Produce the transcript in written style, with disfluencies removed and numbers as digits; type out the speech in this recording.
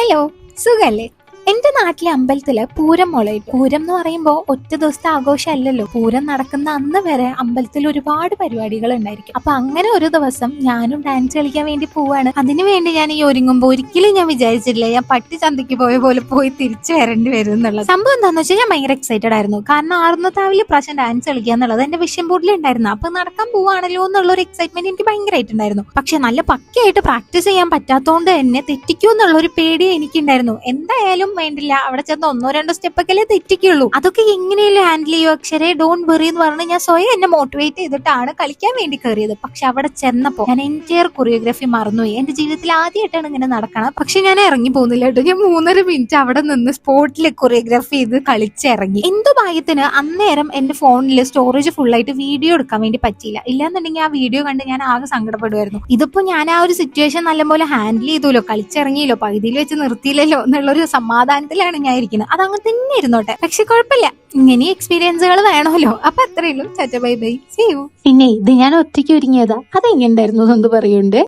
Hello, സുഖല്ലേ? എന്റെ നാട്ടിലെ അമ്പലത്തില് പൂരം മുളയിട്ടു. പൂരം എന്ന് പറയുമ്പോ ഒറ്റ ദിവസത്തെ ആഘോഷം അല്ലല്ലോ. പൂരം നടക്കുന്ന അന്ന് വരെ അമ്പലത്തിൽ ഒരുപാട് പരിപാടികൾ ഉണ്ടായിരിക്കും. അപ്പൊ അങ്ങനെ ഒരു ദിവസം ഞാനും ഡാൻസ് കളിക്കാൻ വേണ്ടി പോവാണ്. അതിനു വേണ്ടി ഞാൻ ഈ ഒരുങ്ങുമ്പോ ഒരിക്കലും ഞാൻ വിചാരിച്ചിട്ടില്ല ഞാൻ പട്ടി ചന്തയ്ക്ക് പോയ പോലെ പോയി തിരിച്ചു വരേണ്ടി വരും എന്നുള്ളത്. സംഭവം എന്താണെന്ന് വെച്ചാൽ ഞാൻ ഭയങ്കര എക്സൈറ്റഡ് ആയിരുന്നു. കാരണം ആറുന്നത്താവില് പ്രാവശ്യം ഡാൻസ് കളിക്കുക എന്നുള്ളത് എന്റെ വിഷൻ ബോർഡിൽ ഉണ്ടായിരുന്നു. അപ്പൊ നടക്കാൻ പോവാണല്ലോ എന്നുള്ള ഒരു എക്സൈറ്റ്മെന്റ് എനിക്ക് ഭയങ്കരമായിട്ടുണ്ടായിരുന്നു. പക്ഷെ നല്ല പക്കയായിട്ട് പ്രാക്ടീസ് ചെയ്യാൻ പറ്റാത്തതുകൊണ്ട് എന്നെ തെറ്റിക്കൂ എന്നുള്ള ഒരു പേടി എനിക്കുണ്ടായിരുന്നു. എന്തായാലും വേണ്ടില്ല, അവിടെ ചെന്ന് ഒന്നോ രണ്ടോ സ്റ്റെപ്പൊക്കെ തെറ്റിക്കുള്ളൂ. അതൊക്കെ എങ്ങനെയല്ലേ ഹാൻഡിൽ ചെയ്യോ? അക്ഷരെ ഡോണ്ട് വെറി എന്ന് പറഞ്ഞ് ഞാൻ സ്വയം എന്നെ മോട്ടിവേറ്റ് ചെയ്തിട്ടാണ് കളിക്കാൻ വേണ്ടി കയറിയത്. പക്ഷെ അവിടെ ചെന്നപ്പോ ഞാൻ എൻറ്റയർ കൊറിയോഗ്രാഫി മറന്നുപോയി. എന്റെ ജീവിതത്തിൽ ആദ്യമായിട്ടാണ് ഇങ്ങനെ നടക്കണം. പക്ഷെ ഞാൻ ഇറങ്ങി പോകുന്നില്ല കേട്ടോ. ഞാൻ 3.5 മിനിറ്റ് അവിടെ നിന്ന് സ്പോട്ടിൽ കൊറിയോഗ്രാഫി ചെയ്ത് കളിച്ചിറങ്ങി. എന്തോ ഭാഗ്യത്തിന് അന്നേരം എന്റെ ഫോണിൽ സ്റ്റോറേജ് ഫുള്ളായിട്ട് വീഡിയോ എടുക്കാൻ വേണ്ടി പറ്റിയില്ല. ഇല്ലാന്നുണ്ടെങ്കിൽ ആ വീഡിയോ കണ്ട് ഞാൻ ആകെ സങ്കടപ്പെടുമായിരുന്നു. ഇതിപ്പോ ഞാൻ ആ ഒരു സിറ്റുവേഷൻ നല്ലപോലെ ഹാൻഡിൽ ചെയ്തല്ലോ, കളിച്ചിറങ്ങിയല്ലോ, പകുതിയിൽ വെച്ച് നിർത്തിയില്ലല്ലോ എന്നുള്ളൊരു സമാധാനത്തിലാണ് ഞാൻ ഇരിക്കുന്നത്. അതങ്ങനെ തന്നെ ഇരുന്നോട്ടെ. പക്ഷെ കുഴപ്പമില്ല, ഇങ്ങനെ എക്സ്പീരിയൻസുകൾ വേണമല്ലോ. അപ്പൊ അത്രയുള്ളൂ. Bye bye, see you. പിന്നെ ഇത് ഞാൻ ഒറ്റയ്ക്ക് ഒരുങ്ങിയതാ, അതെങ്ങനെ ഉണ്ടായിരുന്നു എന്ന് പറയുന്നുണ്ട്.